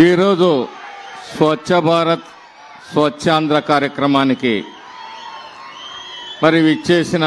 ఈరోజు స్వచ్ఛ భారత్ స్వచ్ఛాంధ్ర కార్యక్రమానికి మరి విచ్చేసిన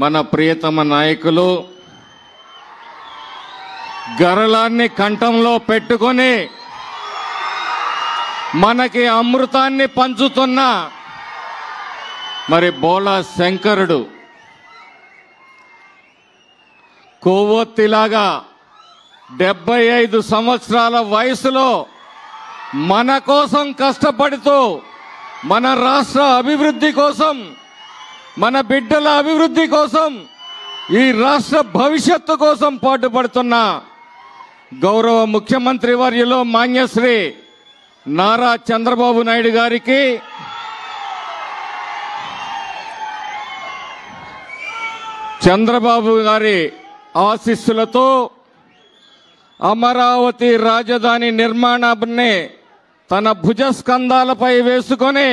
మన ప్రియతమ నాయకులు గరళాన్ని కంఠంలో పెట్టుకొని మనకి అమృతాన్ని పంచుతున్న మరి బోలా శంకరుడు కొవ్వొత్తిలాగా 75 సంవత్సరాల వయసులో మన కోసం కష్టపడుతూ మన రాష్ట్ర అభివృద్ధి కోసం మన బిడ్డల అభివృద్ధి కోసం ఈ రాష్ట్ర భవిష్యత్తు కోసం పాటుపడుతున్న గౌరవ ముఖ్యమంత్రి వర్యులు మాన్యశ్రీ నారా చంద్రబాబు నాయుడు గారికి చంద్రబాబు గారి ఆశీస్సులతో అమరావతి రాజధాని నిర్మాణాన్ని తన భుజస్కంధాలపై వేసుకొని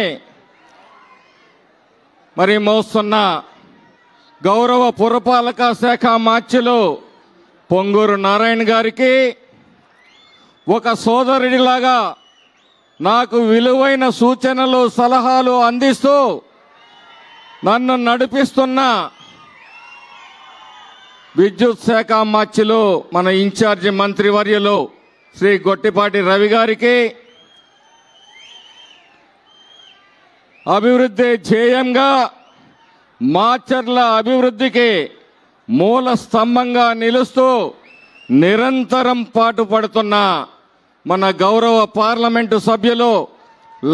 మరి మోస్తున్న గౌరవ పురపాలక శాఖ మార్చులు పొంగూరు నారాయణ గారికి ఒక సోదరుడిలాగా నాకు విలువైన సూచనలు సలహాలు అందిస్తూ నన్ను నడిపిస్తున్న విద్యుత్ శాఖ మార్చులు మన ఇన్ఛార్జి మంత్రివర్యులు శ్రీ గొట్టిపాటి రవి గారికి అభివృద్ధి ధ్యేయంగా మాచర్ల అభివృద్ధికి మూల స్తంభంగా నిలుస్తూ నిరంతరం పాటుపడుతున్న మన గౌరవ పార్లమెంటు సభ్యులు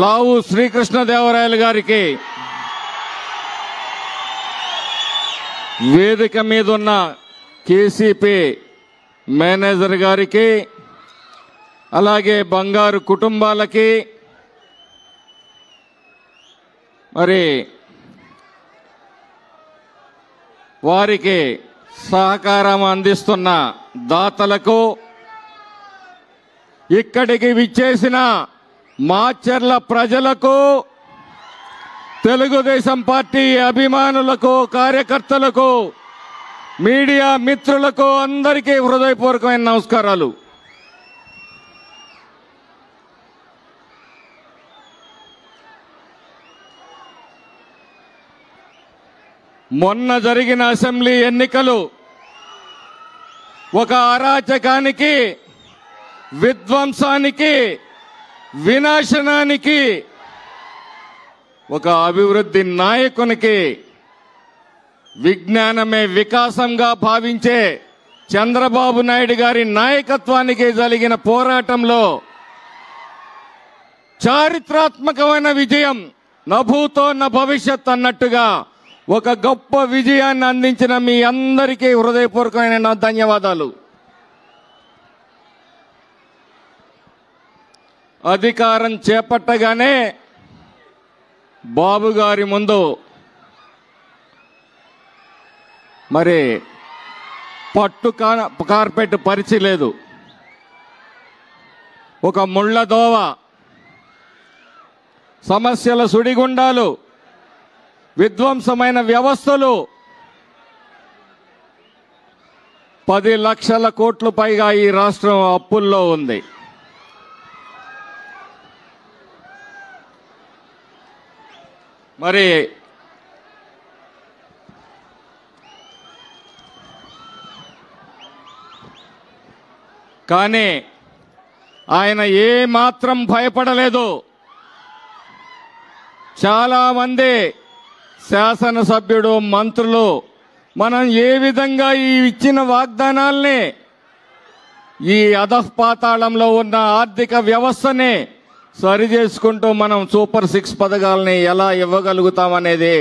లావు శ్రీకృష్ణదేవరాయలు గారికి వేదిక మీద ఉన్న కేసీపీ మేనేజర్ గారికి అలాగే బంగారు కుటుంబాలకి మరి వారికి సహకారం అందిస్తున్న దాతలకు ఇక్కడికి విచ్చేసిన మాచర్ల ప్రజలకు తెలుగుదేశం పార్టీ అభిమానులకు కార్యకర్తలకు మీడియా మిత్రులకు అందరికీ హృదయపూర్వకమైన నమస్కారాలు. మొన్న జరిగిన అసెంబ్లీ ఎన్నికలు ఒక అరాచకానికి, విధ్వంసానికి, వినాశనానికి, ఒక అభివృద్ధి నాయకునికి, విజ్ఞానమే వికాసంగా భావించే చంద్రబాబు నాయుడు గారి నాయకత్వానికి జరిగిన పోరాటంలో చారిత్రాత్మకమైన విజయం, నభూతో న భవిష్యత్ అన్నట్టుగా ఒక గొప్ప విజయాన్ని అందించిన మీ అందరికీ హృదయపూర్వకమైన ధన్యవాదాలు. అధికారం చేపట్టగానే బాబు గారి ముందు మరి పట్టు కార్పెట్ పరిచలేదు, ఒక ముళ్ళ దోవ, సమస్యల సుడిగుండాలు, విధ్వంసమైన వ్యవస్థలు, 10 లక్షల కోట్లు పైగా ఈ రాష్ట్రం అప్పుల్లో ఉంది. మరి కానీ ఆయన ఏ మాత్రం భయపడలేదు. చాలా మంది శాసనసభ్యుడు, మంత్రులు మనం ఏ విధంగా ఈ ఇచ్చిన వాగ్దానాల్ని, ఈ అధఃపాతాళంలో ఉన్న ఆర్థిక వ్యవస్థని సరిచేసుకుంటూ మనం సూపర్ 6 పథకాలని ఎలా ఇవ్వగలుగుతామనేది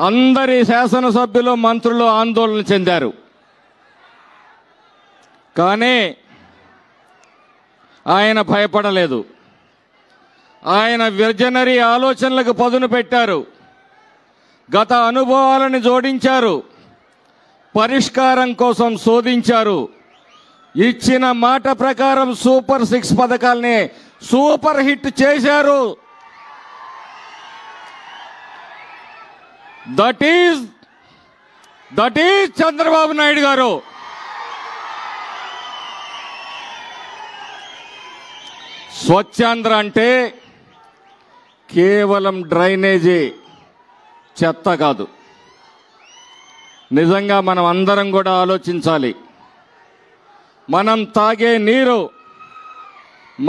అందరి శాసనసభ్యులు, మంత్రులు ఆందోళన చెందారు. కానీ ఆయన భయపడలేదు. ఆయన విజనరీ ఆలోచనలకు పదును పెట్టారు, గత అనుభవాలను జోడించారు, పరిష్కారం కోసం శోధించారు. ఇచ్చిన మాట ప్రకారం సూపర్ 6 పథకాల్ని సూపర్ హిట్ చేశారు. దట్ ఈజ్ చంద్రబాబు నాయుడు గారు. స్వచ్ఛాంధ్ర అంటే కేవలం డ్రైనేజీ చెత్త కాదు. నిజంగా మనం అందరం కూడా ఆలోచించాలి. మనం తాగే నీరు,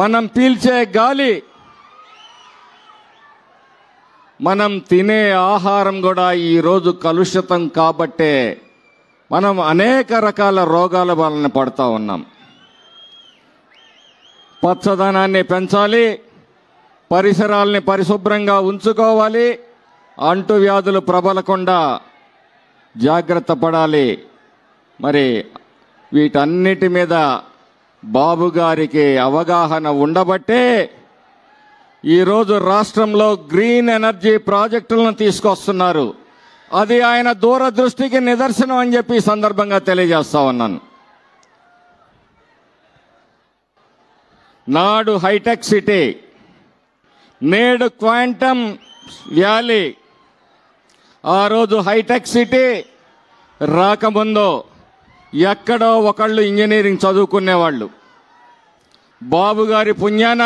మనం పీల్చే గాలి, మనం తినే ఆహారం కూడా ఈరోజు కలుషితం కాబట్టే మనం అనేక రకాల రోగాల వలన పడుతూ ఉన్నాం. పచ్చదనాన్ని పెంచాలి, పరిసరాల్ని పరిశుభ్రంగా ఉంచుకోవాలి, అంటువ్యాధులు ప్రబలకుండా జాగ్రత్త పడాలి. మరి వీటన్నిటి మీద బాబు గారికి అవగాహన ఉండబట్టే ఈరోజు రాష్ట్రంలో గ్రీన్ ఎనర్జీ ప్రాజెక్టులను తీసుకొస్తున్నారు. అది ఆయన దూరదృష్టికి నిదర్శనం అని చెప్పి ఈ సందర్భంగా తెలియజేస్తా ఉన్నాను. నాడు హైటెక్ సిటీ, నేడు క్వాంటమ్ వ్యాలీ. ఆ రోజు హైటెక్ సిటీ రాకముందు ఎక్కడో ఒకళ్ళు ఇంజనీరింగ్ చదువుకునేవాళ్ళు. బాబు గారి పుణ్యాన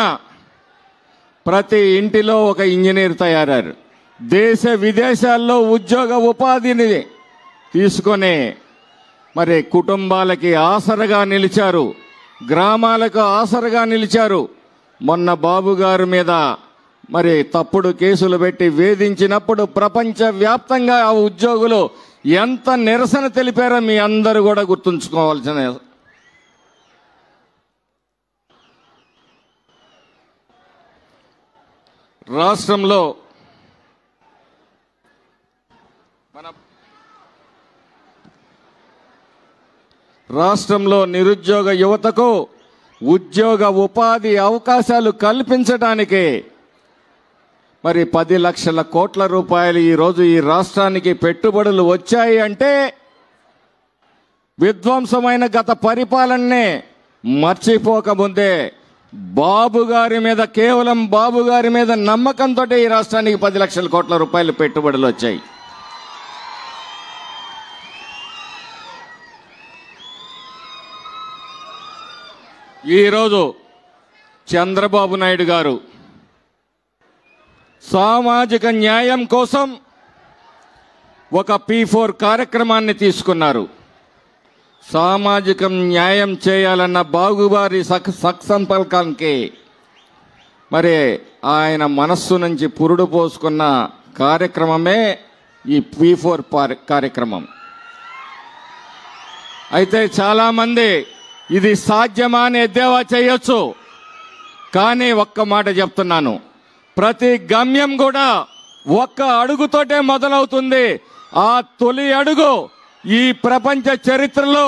ప్రతి ఇంటిలో ఒక ఇంజనీర్ తయారయ్యారు. దేశ విదేశాల్లో ఉద్యోగ ఉపాధిని తీసుకొని మరి కుటుంబాలకి ఆసరగా నిలిచారు, గ్రామాలకు ఆసరగా నిలిచారు. మొన్న బాబు గారి మీద మరి తప్పుడు కేసులు పెట్టి వేధించినప్పుడు ప్రపంచవ్యాప్తంగా ఆ ఉద్యోగులు ఎంత నిరసన తెలిపారో మీ అందరూ కూడా గుర్తుంచుకోవాల్సిన. రాష్ట్రంలో నిరుద్యోగ యువతకు ఉద్యోగ ఉపాధి అవకాశాలు కల్పించడానికి మరి 10 లక్షల కోట్ల రూపాయలు ఈరోజు ఈ రాష్ట్రానికి పెట్టుబడులు వచ్చాయి అంటే విధ్వంసమైన గత పరిపాలననే మర్చిపోకముందే బాబు గారి మీద, కేవలం బాబు గారి మీద నమ్మకంతో ఈ రాష్ట్రానికి 10 లక్షల కోట్ల రూపాయలు పెట్టుబడులు వచ్చాయి. ఈరోజు చంద్రబాబు నాయుడు గారు సామాజిక న్యాయం కోసం ఒక P4 కార్యక్రమాన్ని తీసుకున్నారు. సామాజిక న్యాయం చేయాలన్న బాబుగారి సత్సంకల్పానికి మరి ఆయన మనస్సు నుంచి పురుడు పోసుకున్న కార్యక్రమమే ఈ P4 కార్యక్రమం. అయితే చాలామంది ఇది సాధ్యమా అని ఎద్దేవా చేయొచ్చు. కానీ ఒక్క మాట చెప్తున్నాను, ప్రతి గమ్యం కూడా ఒక్క అడుగుతోటే మొదలవుతుంది. ఆ తొలి అడుగు ఈ ప్రపంచ చరిత్రలో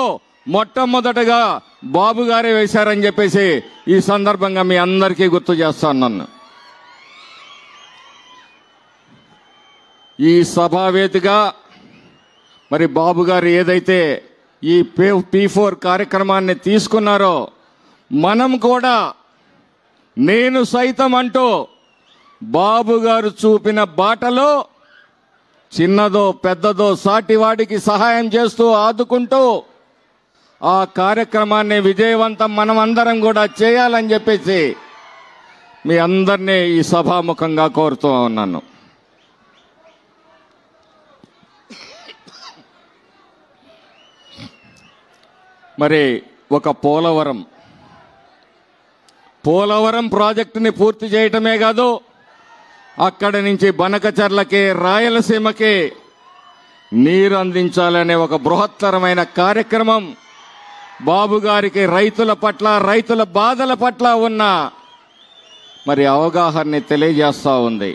మొట్టమొదటగా బాబు గారే వేశారని చెప్పేసి ఈ సందర్భంగా మీ అందరికీ గుర్తు చేస్తున్నాను. ఈ సభావేదికగా మరి బాబు గారు ఏదైతే ఈ P4 కార్యక్రమాన్ని తీసుకున్నారో మనం కూడా నేను సైతం అంటూ బాబు గారు చూపిన బాటలో చిన్నదో పెద్దదో సాటివాడికి సహాయం చేస్తూ ఆదుకుంటూ ఆ కార్యక్రమాన్ని విజయవంతం మనం అందరం కూడా చేయాలని చెప్పేసి మీ అందరినీ ఈ సభాముఖంగా కోరుతూ ఉన్నాను. మరి ఒక పోలవరం ప్రాజెక్టుని పూర్తి చేయటమే కాదు, అక్కడి నుంచి బనకచర్లకి, రాయలసీమకి నీరు అందించాలనే ఒక బృహత్తరమైన కార్యక్రమం బాబు గారికి రైతుల పట్ల, రైతుల బాధల పట్ల ఉన్న మరి అవగాహనని తెలియజేస్తూ ఉంది.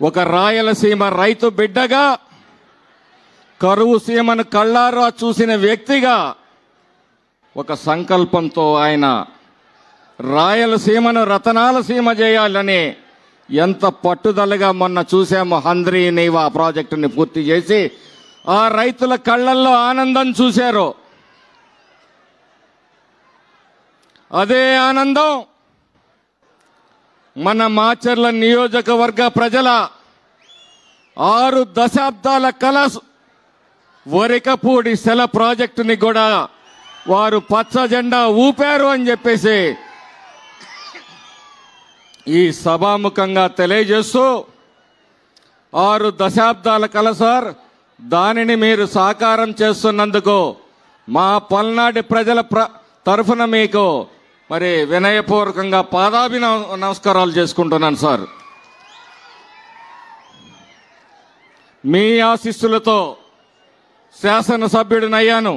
ఒక రాయలసీమ రైతు బిడ్డగా, కరువు సీమను కళ్ళారా చూసిన వ్యక్తిగా ఒక సంకల్పంతో ఆయన రాయలసీమను రతనాల సీమ చేయాలని ఎంత పట్టుదలగా మొన్న చూసామో హంద్రీ నీవా ప్రాజెక్టుని పూర్తి చేసి ఆ రైతుల కళ్ళల్లో ఆనందం చూశారు. అదే ఆనందం మన మాచర్ల నియోజకవర్గ ప్రజల 6 దశాబ్దాల కల వరికపూడి సెల ప్రాజెక్టుని కూడా వారు పచ్చ జెండా ఊపారు అని చెప్పేసి ఈ సభాముఖంగా తెలియజేస్తూ 6 దశాబ్దాల కల సార్, దానిని మీరు సాకారం చేస్తున్నందుకు మా పల్నాడు ప్రజల తరఫున మీకు మరి వినయపూర్వకంగా నమస్కారాలు చేసుకుంటున్నాను సార్. మీ ఆశీస్సులతో శాసనసభ్యుడినయ్యాను.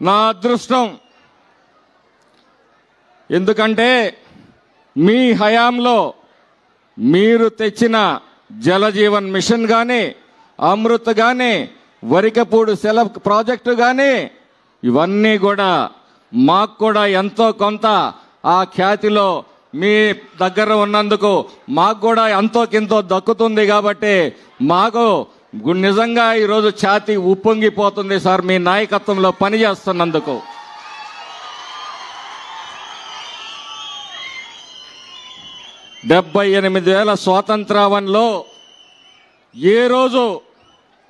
నా అదృష్టం. ఎందుకంటే మీ హయాంలో మీరు తెచ్చిన జలజీవన్ మిషన్ కానీ, అమృత్ కానీ, వరికపూడి సెల ప్రాజెక్టు కానీ, ఇవన్నీ కూడా మాకు కూడా ఎంతో కొంత ఆ ఖ్యాతిలో మీ దగ్గర ఉన్నందుకు మాకు కూడా ఎంతో కింతో దక్కుతుంది. కాబట్టి మాకు నిజంగా ఈరోజు ఛాతీ ఉప్పొంగిపోతుంది సార్, మీ నాయకత్వంలో పనిచేస్తున్నందుకు. డెబ్బై 78 స్వాతంత్రావనిలో ఏ రోజు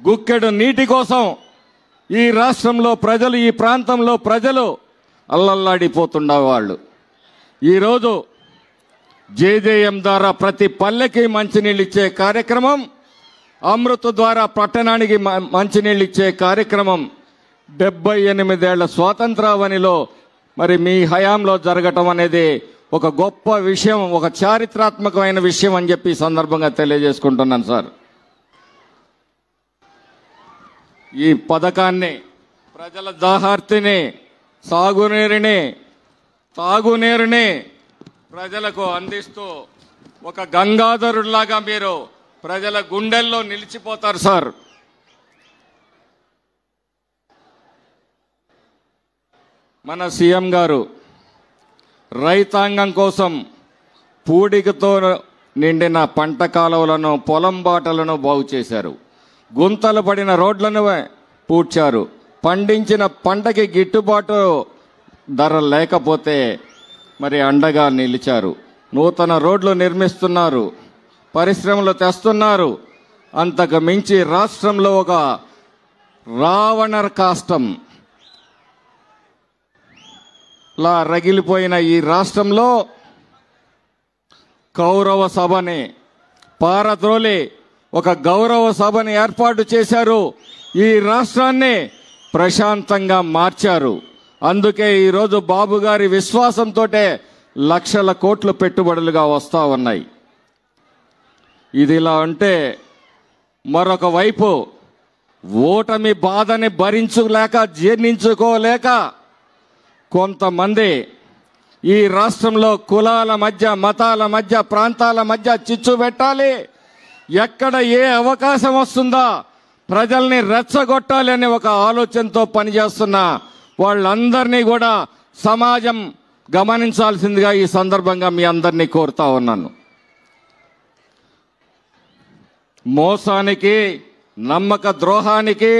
గుక్కెడు నీటి కోసం ఈ రాష్ట్రంలో ప్రజలు, ఈ ప్రాంతంలో ప్రజలు అల్లల్లాడిపోతుండేవాళ్ళు. ఈరోజు జేజేఎం ద్వారా ప్రతి పల్లెకి మంచినీళ్ళు ఇచ్చే కార్యక్రమం, అమృత్ ద్వారా పట్టణానికి మంచినీళ్ళు ఇచ్చే కార్యక్రమం 78 స్వాతంత్రావనిలో మరి మీ హయాంలో జరగటం అనేది ఒక గొప్ప విషయం, ఒక చారిత్రాత్మకమైన విషయం అని చెప్పి ఈ సందర్భంగా తెలియజేసుకుంటున్నాను సార్. ఈ పథకాన్ని, ప్రజల దాహార్తిని, తాగునీరుని ప్రజలకు అందిస్తూ ఒక గంగాధరుడిలాగా మీరు ప్రజల గుండెల్లో నిలిచిపోతారు సార్. మన సీఎం గారు రైతాంగం కోసం పూడికతో నిండిన పంట కాలువలను, పొలం బాటలను బాగు చేశారు. గుంతలు పడిన రోడ్లను పూడ్చారు. పండించిన పంటకి గిట్టుబాటు ధర లేకపోతే మరి అండగా నిలిచారు. నూతన రోడ్లు నిర్మిస్తున్నారు, పరిశ్రమలు తెస్తున్నారు. అంతకు మించి రాష్ట్రంలో ఒక రావణ కాష్టం లా రగిలిపోయిన ఈ రాష్ట్రంలో కౌరవ సభని పారద్రోలి ఒక గౌరవ సభని ఏర్పాటు చేశారు. ఈ రాష్ట్రాన్ని ప్రశాంతంగా మార్చారు. అందుకే ఈరోజు బాబు గారి విశ్వాసంతో లక్షల కోట్లు పెట్టుబడులుగా వస్తా ఉన్నాయి. ఇదిలా ఉంటే మరొక వైపు ఓటమి బాధని భరించలేక, జీర్ణించుకోలేక కొంతమంది ఈ రాష్ట్రంలో కులాల మధ్య, మతాల మధ్య, ప్రాంతాల మధ్య చిచ్చు పెట్టాలి, ఎక్కడ ఏ అవకాశం వస్తుందా ప్రజల్ని రెచ్చగొట్టాలి అనే ఒక ఆలోచనతో పనిచేస్తున్న వాళ్ళందరినీ కూడా సమాజం గమనించాల్సిందిగా ఈ సందర్భంగా మీ అందరినీ కోరుతా ఉన్నాను. మోసానికి, నమ్మక ద్రోహానికి,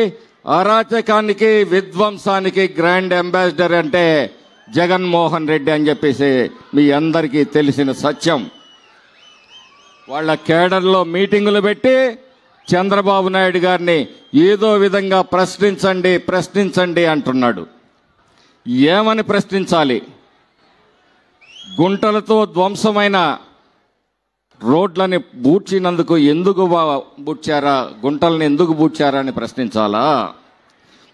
అరాచకానికి, విధ్వంసానికి గ్రాండ్ అంబాసిడర్ అంటే జగన్మోహన్ రెడ్డి అని చెప్పేసి మీ అందరికీ తెలిసిన సత్యం. వాళ్ళ కేడర్లో మీటింగులు పెట్టి చంద్రబాబు నాయుడు గారిని ఏదో విధంగా ప్రశ్నించండి అంటున్నాడు. ఏమని ప్రశ్నించాలి? గుంటలతో ధ్వంసమైన రోడ్లని బూడ్చినందుకు ఎందుకు బూడ్చారా, గుంటలను ఎందుకు బూడ్చారా అని ప్రశ్నించాలా?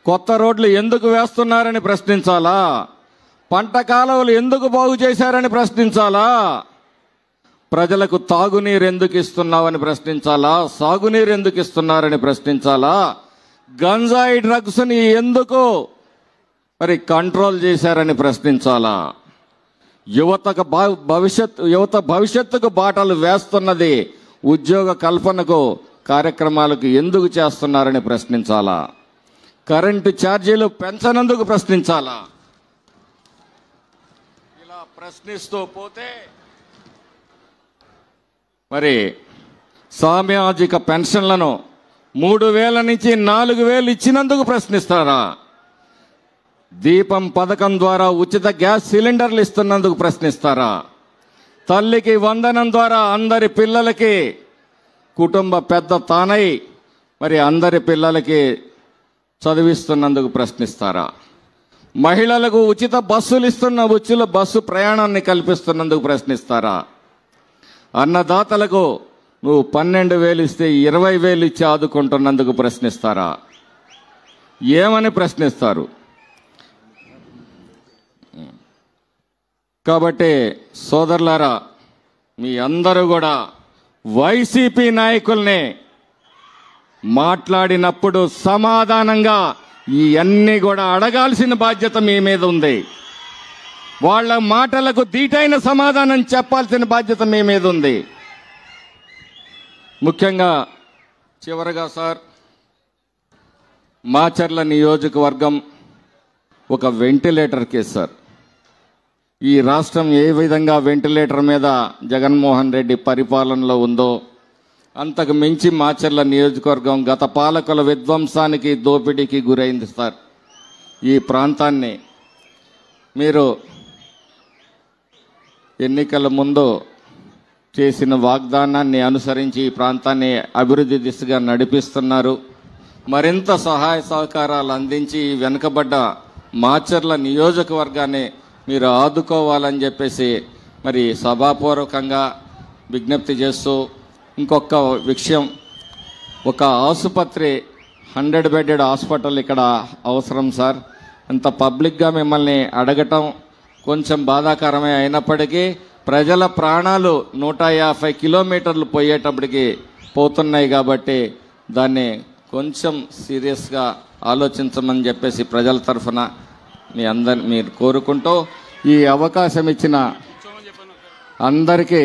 కొత్త రోడ్లు ఎందుకు వేస్తున్నారని ప్రశ్నించాలా? పంట కాలువలు ఎందుకు బాగు చేశారని ప్రశ్నించాలా? ప్రజలకు తాగునీరు ఎందుకు ఇస్తున్నావని ప్రశ్నించాలా? సాగునీరు ఎందుకు ఇస్తున్నారని ప్రశ్నించాలా? గంజాయి డ్రగ్స్ని ఎందుకు మరి కంట్రోల్ చేశారని ప్రశ్నించాలా? యువత భవిష్యత్తుకు బాటలు వేస్తున్నది ఉద్యోగ కల్పనకు కార్యక్రమాలకు ఎందుకు చేస్తున్నారని ప్రశ్నించాలా? కరెంటు ఛార్జీలు పెంచనందుకు ప్రశ్నించాలా? ఇలా ప్రశ్నిస్తూ పోతే మరి సామాజిక పెన్షన్లను 3,000 నుంచి 4,000 ఇచ్చినందుకు ప్రశ్నిస్తారా? దీపం పథకం ద్వారా ఉచిత గ్యాస్ సిలిండర్లు ఇస్తున్నందుకు ప్రశ్నిస్తారా? తల్లికి వందనం ద్వారా అందరి పిల్లలకి కుటుంబ పెద్ద తానై మరి అందరి పిల్లలకి చదివిస్తున్నందుకు ప్రశ్నిస్తారా? మహిళలకు ఉచిత బస్సులు బస్సు ప్రయాణాన్ని కల్పిస్తున్నందుకు ప్రశ్నిస్తారా? అన్నదాతలకు నువ్వు 12,000 ఇస్తే 20,000 ఇచ్చి ఆదుకుంటున్నందుకు ప్రశ్నిస్తారా? ఏమని ప్రశ్నిస్తారు? కాబట్టి సోదరులారా, మీ అందరూ కూడా వైసీపీ నాయకుల్ని మాట్లాడినప్పుడు సమాధానంగా ఇవన్నీ కూడా అడగాల్సిన బాధ్యత మీ మీద ఉంది. వాళ్ళ మాటలకు దీటైన సమాధానం చెప్పాల్సిన బాధ్యత మీ మీద ఉంది. ముఖ్యంగా చివరగా సార్, మాచర్ల నియోజకవర్గం ఒక వెంటిలేటర్ కేసు సార్. ఈ రాష్ట్రం ఏ విధంగా వెంటిలేటర్ మీద జగన్మోహన్ రెడ్డి పరిపాలనలో ఉందో అంతకు మించి మాచర్ల నియోజకవర్గం గత పాలకుల విధ్వంసానికి, దోపిడీకి గురైంది సార్. ఈ ప్రాంతాన్ని మీరు ఎన్నికల ముందు చేసిన వాగ్దానాన్ని అనుసరించి ఈ ప్రాంతాన్ని అభివృద్ధి దిశగా నడిపిస్తున్నారు. మరింత సహాయ సహకారాలు అందించి వెనుకబడ్డ మాచర్ల నియోజకవర్గాన్ని మీరు ఆదుకోవాలని చెప్పేసి మరి సభాపూర్వకంగా విజ్ఞప్తి చేస్తూ, ఇంకొక విషయం, ఒక ఆసుపత్రి 100 బెడెడ్ హాస్పిటల్ ఇక్కడ అవసరం సార్. అంత పబ్లిక్గా మిమ్మల్ని అడగటం కొంచెం బాధాకరమే అయినప్పటికీ ప్రజల ప్రాణాలు 150 కిలోమీటర్లు పోయేటప్పటికి పోతున్నాయి కాబట్టి దాన్ని కొంచెం సీరియస్గా ఆలోచించమని చెప్పేసి ప్రజల తరఫున మీరు కోరుకుంటూ, ఈ అవకాశం ఇచ్చిన అందరికీ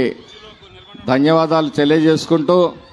ధన్యవాదాలు తెలియజేసుకుంటూ